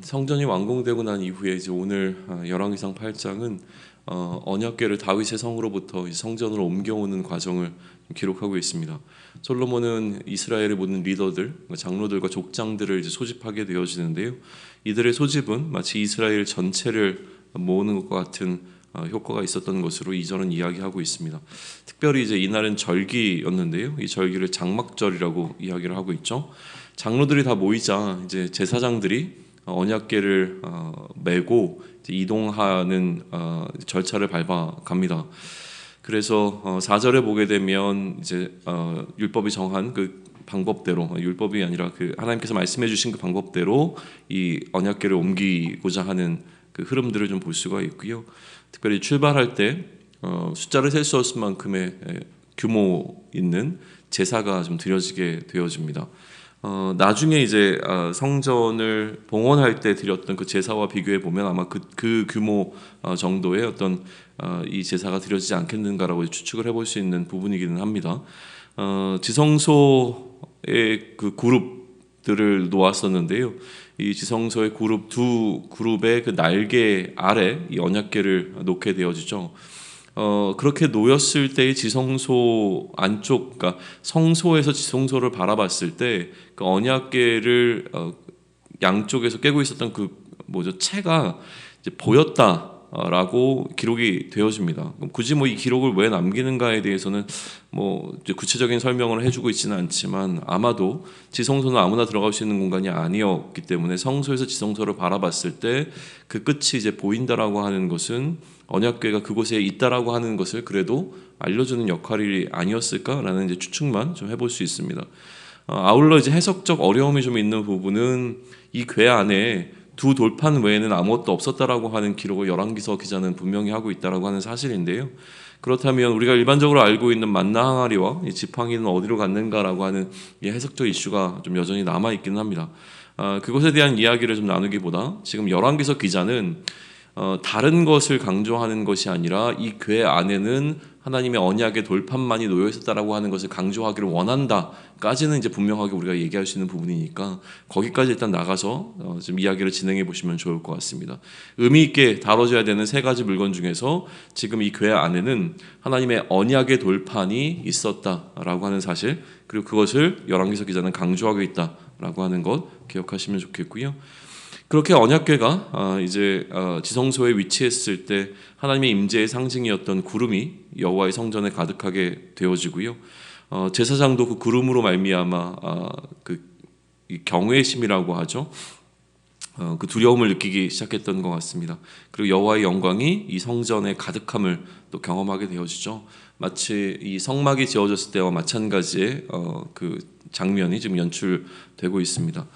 성전이 완공되고 난 이후에 이제 오늘 열왕기상 8장은 언약궤를 다윗의 성으로부터 성전으로 옮겨오는 과정을 기록하고 있습니다. 솔로몬은 이스라엘의 모든 리더들, 장로들과 족장들을 이제 소집하게 되어지는데요. 이들의 소집은 마치 이스라엘 전체를 모으는 것과 같은 효과가 있었던 것으로 이전은 이야기하고 있습니다. 특별히 이제 이날은 절기였는데요. 이 절기를 장막절이라고 이야기를 하고 있죠. 장로들이 다 모이자 이제 제사장들이 언약궤를 메고 이동하는 절차를 밟아갑니다. 그래서 4절에 보게 되면 이제 율법이 정한 그 방법대로, 율법이 아니라 그 하나님께서 말씀해 주신 그 방법대로 이 언약궤를 옮기고자 하는 그 흐름들을 좀 볼 수가 있고요. 특별히 출발할 때 숫자를 셀 수 없을 만큼의 규모 있는 제사가 좀 드려지게 되어집니다. 나중에 이제 성전을 봉헌할 때 드렸던 그 제사와 비교해 보면 아마 그 규모 정도의 어떤 이 제사가 드려지지 않겠는가라고 추측을 해볼 수 있는 부분이기는 합니다. 지성소의 그 그룹들을 놓았었는데요. 이 지성소의 두 그룹의 그 날개 아래 이 언약궤를 놓게 되어지죠. 그렇게 놓였을 때의 지성소 안쪽, 그러니까 성소에서 지성소를 바라봤을 때 그 언약궤를 양쪽에서 꿰고 있었던 그 채가 이제 보였다라고 기록이 되어집니다. 그럼 굳이 이 기록을 왜 남기는가에 대해서는 이제 구체적인 설명을 해주고 있지는 않지만 아마도 지성소는 아무나 들어갈 수 있는 공간이 아니었기 때문에 성소에서 지성소를 바라봤을 때 그 끝이 이제 보인다라고 하는 것은 언약궤가 그곳에 있다라고 하는 것을 그래도 알려주는 역할이 아니었을까라는 이제 추측만 좀 해볼 수 있습니다. 아울러 이제 해석적 어려움이 좀 있는 부분은 이 궤 안에 두 돌판 외에는 아무것도 없었다라고 하는 기록을 열왕기서 기자는 분명히 하고 있다라고 하는 사실인데요. 그렇다면 우리가 일반적으로 알고 있는 만나 항아리와 이 지팡이는 어디로 갔는가라고 하는 이 해석적 이슈가 좀 여전히 남아 있기는 합니다. 그것에 대한 이야기를 좀 나누기보다 지금 열왕기서 기자는 다른 것을 강조하는 것이 아니라 이 궤 안에는 하나님의 언약의 돌판만이 놓여 있었다라고 하는 것을 강조하기를 원한다까지는 이제 분명하게 우리가 얘기할 수 있는 부분이니까 거기까지 일단 나가서 좀 이야기를 진행해 보시면 좋을 것 같습니다. 의미 있게 다뤄져야 되는 세 가지 물건 중에서 지금 이 궤 안에는 하나님의 언약의 돌판이 있었다라고 하는 사실, 그리고 그것을 열왕기서 기자는 강조하고 있다라고 하는 것 기억하시면 좋겠고요. 그렇게 언약궤가 이제 지성소에 위치했을 때 하나님의 임재의 상징이었던 구름이 여호와의 성전에 가득하게 되어지고요. 제사장도 그 구름으로 말미암아 그 경외심이라고 하죠. 그 두려움을 느끼기 시작했던 것 같습니다. 그리고 여호와의 영광이 이 성전에 가득함을 또 경험하게 되어지죠. 마치 이 성막이 지어졌을 때와 마찬가지의 그 장면이 지금 연출되고 있습니다.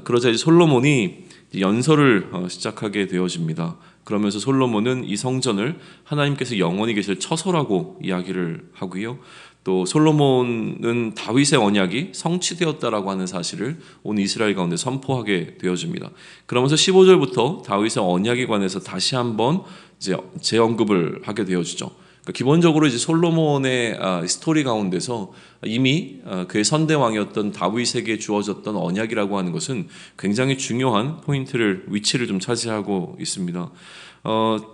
그러자 이제 솔로몬이 연설을 시작하게 되어집니다. 그러면서 솔로몬은 이 성전을 하나님께서 영원히 계실 처소라고 이야기를 하고요. 또 솔로몬은 다윗의 언약이 성취되었다라고 하는 사실을 온 이스라엘 가운데 선포하게 되어집니다. 그러면서 15절부터 다윗의 언약에 관해서 다시 한번 이제 재언급을 하게 되어지죠. 기본적으로 이제 솔로몬의 스토리 가운데서 이미 그의 선대왕이었던 다윗에게 주어졌던 언약이라고 하는 것은 굉장히 중요한 위치를 좀 차지하고 있습니다.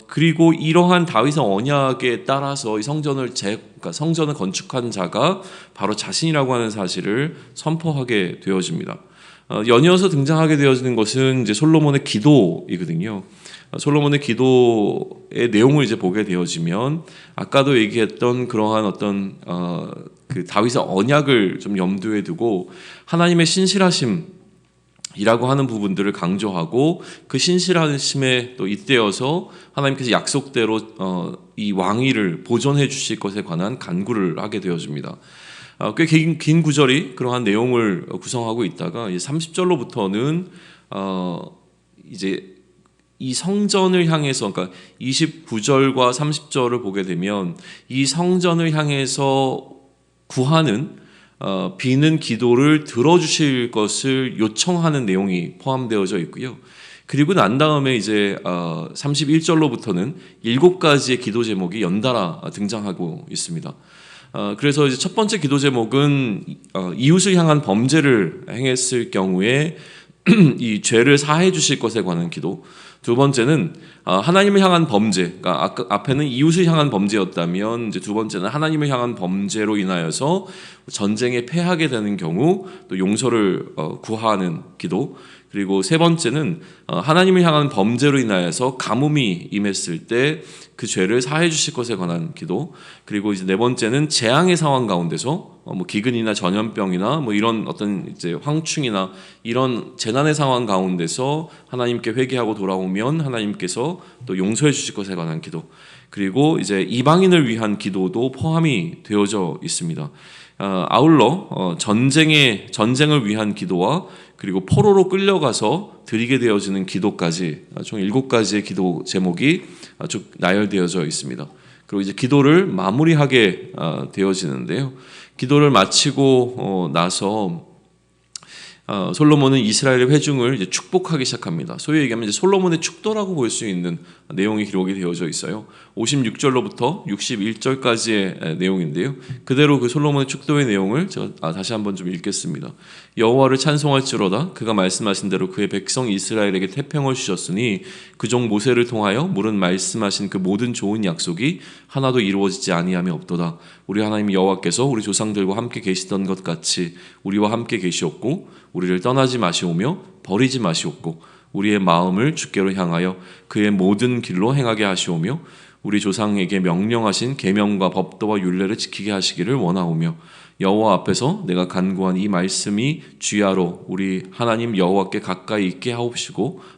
그리고 이러한 다윗의 언약에 따라서 이 성전을 건축한 자가 바로 자신이라고 하는 사실을 선포하게 되어집니다. 연이어서 등장하게 되어지는 것은 이제 솔로몬의 기도이거든요. 솔로몬의 기도의 내용을 이제 보게 되어지면 아까도 얘기했던 그러한 어떤 그 다윗의 언약을 좀 염두에 두고 하나님의 신실하심이라고 하는 부분들을 강조하고 그 신실하심에 또 잇대어서 하나님께서 약속대로 이 왕위를 보존해 주실 것에 관한 간구를 하게 되어집니다. 꽤 긴 구절이 그러한 내용을 구성하고 있다가 30절로부터는 이제 이 성전을 향해서, 그러니까 29절과 30절을 보게 되면 이 성전을 향해서 구하는 비는 기도를 들어주실 것을 요청하는 내용이 포함되어져 있고요. 그리고 난 다음에 이제 31절로부터는 7가지의 기도 제목이 연달아 등장하고 있습니다. 그래서 이제 첫 번째 기도 제목은 이웃을 향한 범죄를 행했을 경우에 이 죄를 사해 주실 것에 관한 기도. 두 번째는 하나님을 향한 범죄. 그러니까 앞에는 이웃을 향한 범죄였다면 이제 두 번째는 하나님을 향한 범죄로 인하여서 전쟁에 패하게 되는 경우 또 용서를 구하는 기도. 그리고 세 번째는 하나님을 향한 범죄로 인하여서 가뭄이 임했을 때 그 죄를 사해 주실 것에 관한 기도. 그리고 이제 네 번째는 재앙의 상황 가운데서 뭐 기근이나 전염병이나 뭐 이런 어떤 이제 황충이나 이런 재난의 상황 가운데서 하나님께 회개하고 돌아오면 하나님께서 또 용서해 주실 것에 관한 기도. 그리고 이제 이방인을 위한 기도도 포함이 되어져 있습니다. 아울러 전쟁을 위한 기도와 그리고 포로로 끌려가서 드리게 되어지는 기도까지 총 7가지의 기도 제목이 쭉 나열되어져 있습니다. 그리고 이제 기도를 마무리하게 되어지는데요. 기도를 마치고 나서 솔로몬은 이스라엘의 회중을 이제 축복하기 시작합니다. 소위 얘기하면 이제 솔로몬의 축도라고 볼 수 있는 내용이 기록이 되어져 있어요. 56절로부터 61절까지의 내용인데요. 그대로 그 솔로몬의 축도의 내용을 제가 다시 한번 좀 읽겠습니다. 여호와를 찬송할지로다. 그가 말씀하신 대로 그의 백성 이스라엘에게 태평을 주셨으니 그종 모세를 통하여 물은 말씀하신 그 모든 좋은 약속이 하나도 이루어지지 아니함이 없도다. 우리 하나님 여호와께서 우리 조상들과 함께 계시던 것 같이 우리와 함께 계시었고 우리를 떠나지 마시오며 버리지 마시옵고 우리의 마음을 주께로 향하여 그의 모든 길로 행하게 하시오며 우리 조상에게 명령하신 계명과 법도와 율례를 지키게 하시기를 원하오며 여호와 앞에서 내가 간구한 이 말씀이 주야로 우리 하나님 여호와께 가까이 있게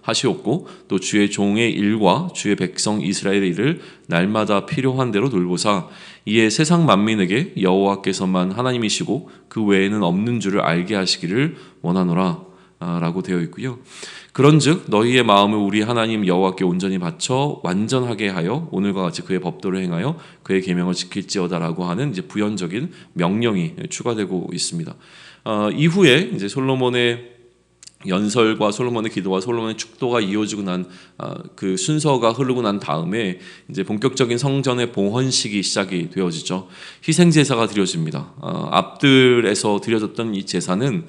하시옵고 또 주의 종의 일과 주의 백성 이스라엘의 일을 날마다 필요한 대로 돌보사 이에 세상 만민에게 여호와께서만 하나님이시고 그 외에는 없는 줄을 알게 하시기를 원하노라 라고 되어 있고요. 그런즉 너희의 마음을 우리 하나님 여호와께 온전히 바쳐 완전하게 하여 오늘과 같이 그의 법도를 행하여 그의 계명을 지킬지어다라고 하는 이제 부연적인 명령이 추가되고 있습니다. 이후에 이제 솔로몬의 연설과 솔로몬의 기도와 솔로몬의 축도가 이어지고 난 그 순서가 흐르고 난 다음에 이제 본격적인 성전의 봉헌식이 시작이 되어지죠. 희생 제사가 드려집니다. 앞들에서 드려졌던 이 제사는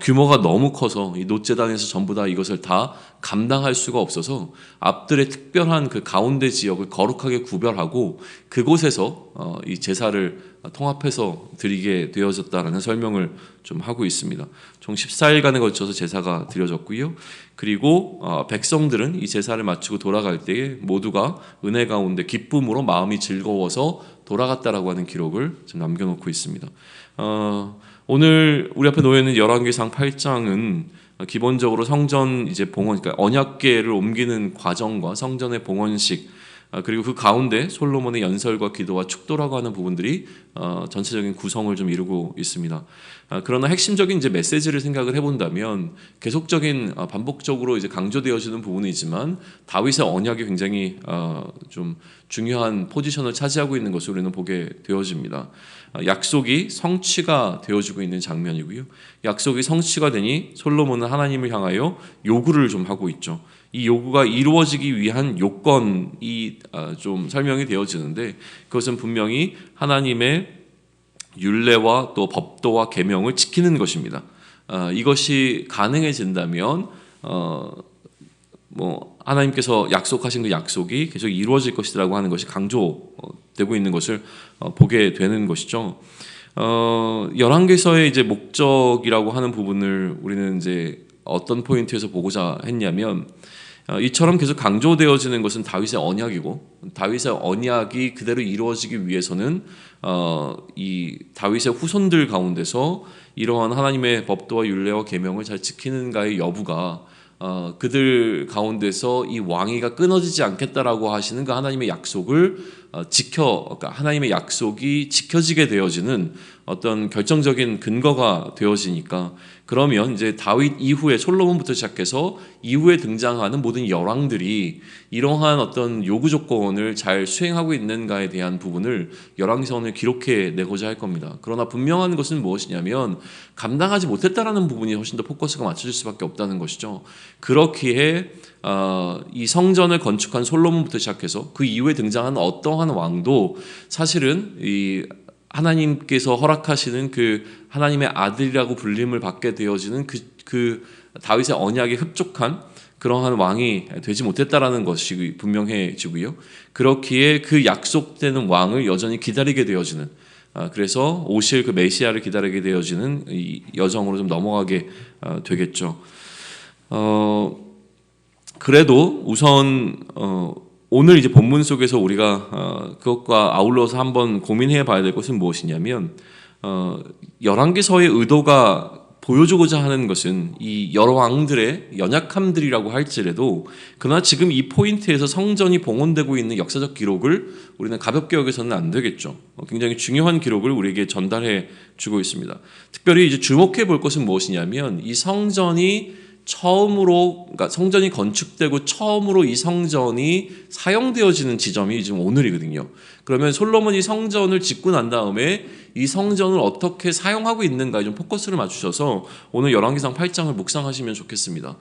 규모가 너무 커서 이 놋제단에서 전부 다 이것을 다 감당할 수가 없어서 앞들의 특별한 그 가운데 지역을 거룩하게 구별하고 그곳에서 이 제사를 통합해서 드리게 되어졌다라는 설명을 좀 하고 있습니다. 총 14일간에 걸쳐서 제사가 드려졌고요. 그리고 백성들은 이 제사를 마치고 돌아갈 때에 모두가 은혜 가운데 기쁨으로 마음이 즐거워서 돌아갔다라고 하는 기록을 좀 남겨놓고 있습니다. 오늘 우리 앞에 놓여 있는 열왕기상 8장은 기본적으로 성전 이제 봉헌, 그러니까 언약궤를 옮기는 과정과 성전의 봉헌식 그리고 그 가운데 솔로몬의 연설과 기도와 축도라고 하는 부분들이 전체적인 구성을 좀 이루고 있습니다. 그러나 핵심적인 이제 메시지를 생각을 해본다면 계속적인 반복적으로 이제 강조되어지는 부분이지만 다윗의 언약이 굉장히 좀 중요한 포지션을 차지하고 있는 것을 우리는 보게 되어집니다. 약속이 성취가 되어지고 있는 장면이고요. 약속이 성취가 되니 솔로몬은 하나님을 향하여 요구를 좀 하고 있죠. 이 요구가 이루어지기 위한 요건이 좀 설명이 되어지는데 그것은 분명히 하나님의 율례와 또 법도와 계명을 지키는 것입니다. 이것이 가능해진다면 뭐 하나님께서 약속하신 그 약속이 계속 이루어질 것이라고 하는 것이 강조되고 있는 것을 보게 되는 것이죠. 열왕기서의 이제 목적이라고 하는 부분을 우리는 이제 어떤 포인트에서 보고자 했냐면 이처럼 계속 강조되어지는 것은 다윗의 언약이고 다윗의 언약이 그대로 이루어지기 위해서는 이 다윗의 후손들 가운데서 이러한 하나님의 법도와 율례와 계명을 잘 지키는가의 여부가 그들 가운데서 이 왕위가 끊어지지 않겠다라고 하시는 그 하나님의 약속을 그러니까 하나님의 약속이 지켜지게 되어지는 어떤 결정적인 근거가 되어지니까 그러면 이제 다윗 이후에 솔로몬부터 시작해서 이후에 등장하는 모든 열왕들이 이러한 어떤 요구 조건을 잘 수행하고 있는가에 대한 부분을 열왕기서는 기록해 내고자 할 겁니다. 그러나 분명한 것은 무엇이냐면 감당하지 못했다라는 부분이 훨씬 더 포커스가 맞춰질 수밖에 없다는 것이죠. 그렇기에 이 성전을 건축한 솔로몬부터 시작해서 그 이후에 등장하는 어떠한 왕도 사실은 이 하나님께서 허락하시는 그 하나님의 아들이라고 불림을 받게 되어지는 그 다윗의 언약에 흡족한 그러한 왕이 되지 못했다라는 것이 분명해지고요. 그렇기에 그 약속되는 왕을 여전히 기다리게 되어지는, 그래서 오실 그 메시아를 기다리게 되어지는 이 여정으로 좀 넘어가게 되겠죠. 그래도 우선 오늘 이제 본문 속에서 우리가 그것과 아울러서 한번 고민해 봐야 될 것은 무엇이냐면, 열왕기서의 의도가 보여주고자 하는 것은 이 여러 왕들의 연약함들이라고 할지라도, 그러나 지금 이 포인트에서 성전이 봉헌되고 있는 역사적 기록을 우리는 가볍게 여겨서는 안 되겠죠. 굉장히 중요한 기록을 우리에게 전달해 주고 있습니다. 특별히 이제 주목해 볼 것은 무엇이냐면, 이 성전이 처음으로, 그러니까 성전이 건축되고 처음으로 이 성전이 사용되어지는 지점이 지금 오늘이거든요. 그러면 솔로몬이 성전을 짓고 난 다음에 이 성전을 어떻게 사용하고 있는가에 좀 포커스를 맞추셔서 오늘 열왕기상 8장을 묵상하시면 좋겠습니다.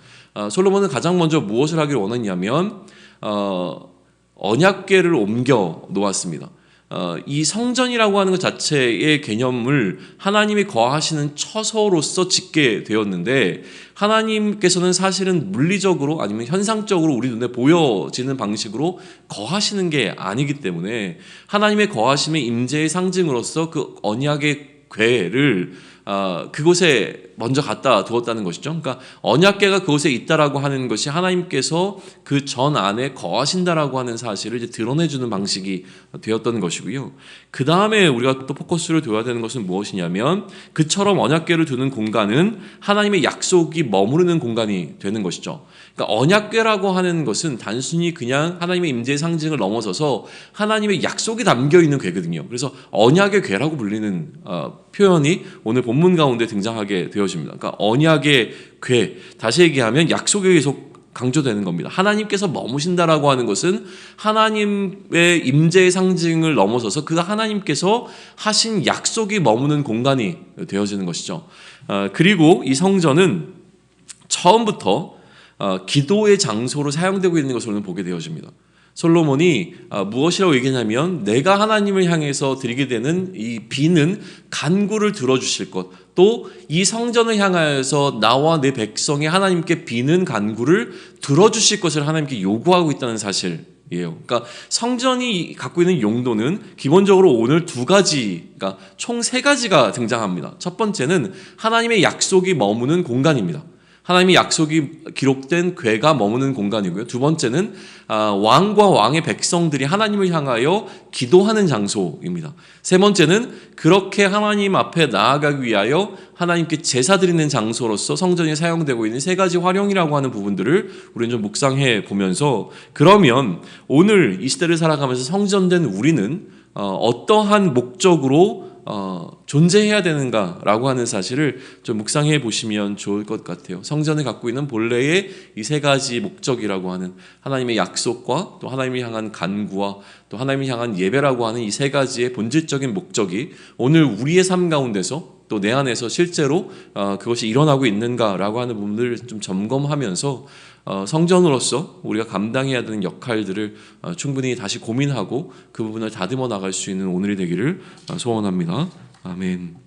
솔로몬은 가장 먼저 무엇을 하기를 원했냐면 언약궤를 옮겨 놓았습니다. 이 성전이라고 하는 것 자체의 개념을 하나님이 거하시는 처소로서 짓게 되었는데, 하나님께서는 사실은 물리적으로 아니면 현상적으로 우리 눈에 보여지는 방식으로 거하시는 게 아니기 때문에 하나님의 거하심의 임재의 상징으로서 그 언약의 궤를 그곳에 먼저 갖다 두었다는 것이죠. 그러니까 언약궤가 그곳에 있다라고 하는 것이 하나님께서 그 전 안에 거하신다라고 하는 사실을 이제 드러내주는 방식이 되었던 것이고요. 그 다음에 우리가 또 포커스를 둬야 되는 것은 무엇이냐면, 그처럼 언약궤를 두는 공간은 하나님의 약속이 머무르는 공간이 되는 것이죠. 그러니까 언약궤라고 하는 것은 단순히 그냥 하나님의 임재의 상징을 넘어서서 하나님의 약속이 담겨 있는 궤거든요. 그래서 언약의 궤라고 불리는 표현이 오늘 본문 가운데 등장하게 되어집니다. 그러니까 언약의 궤, 다시 얘기하면 약속이 계속 강조되는 겁니다. 하나님께서 머무신다라고 하는 것은 하나님의 임재의 상징을 넘어서서 그 하나님께서 하신 약속이 머무는 공간이 되어지는 것이죠. 그리고 이 성전은 처음부터 기도의 장소로 사용되고 있는 것을 보게 되어집니다. 솔로몬이 무엇이라고 얘기하냐면, 내가 하나님을 향해서 드리게 되는 이 비는 간구를 들어주실 것, 또 이 성전을 향하여서 나와 내 백성이 하나님께 비는 간구를 들어주실 것을 하나님께 요구하고 있다는 사실이에요. 그러니까 성전이 갖고 있는 용도는 기본적으로 오늘 두 가지, 그러니까 총 세 가지가 등장합니다. 첫 번째는 하나님의 약속이 머무는 공간입니다. 하나님의 약속이 기록된 궤가 머무는 공간이고요. 두 번째는 왕과 왕의 백성들이 하나님을 향하여 기도하는 장소입니다. 세 번째는 그렇게 하나님 앞에 나아가기 위하여 하나님께 제사 드리는 장소로서 성전이 사용되고 있는 세 가지 활용이라고 하는 부분들을 우리는 좀 묵상해 보면서, 그러면 오늘 이 시대를 살아가면서 성전된 우리는 어떠한 목적으로 존재해야 되는가라고 하는 사실을 좀 묵상해 보시면 좋을 것 같아요. 성전을 갖고 있는 본래의 이 세 가지 목적이라고 하는 하나님의 약속과 또 하나님을 향한 간구와 또 하나님을 향한 예배라고 하는 이 세 가지의 본질적인 목적이 오늘 우리의 삶 가운데서 또 내 안에서 실제로 그것이 일어나고 있는가라고 하는 부분들을 좀 점검하면서 성전으로서 우리가 감당해야 되는 역할들을 충분히 다시 고민하고 그 부분을 다듬어 나갈 수 있는 오늘이 되기를 소원합니다. 아멘.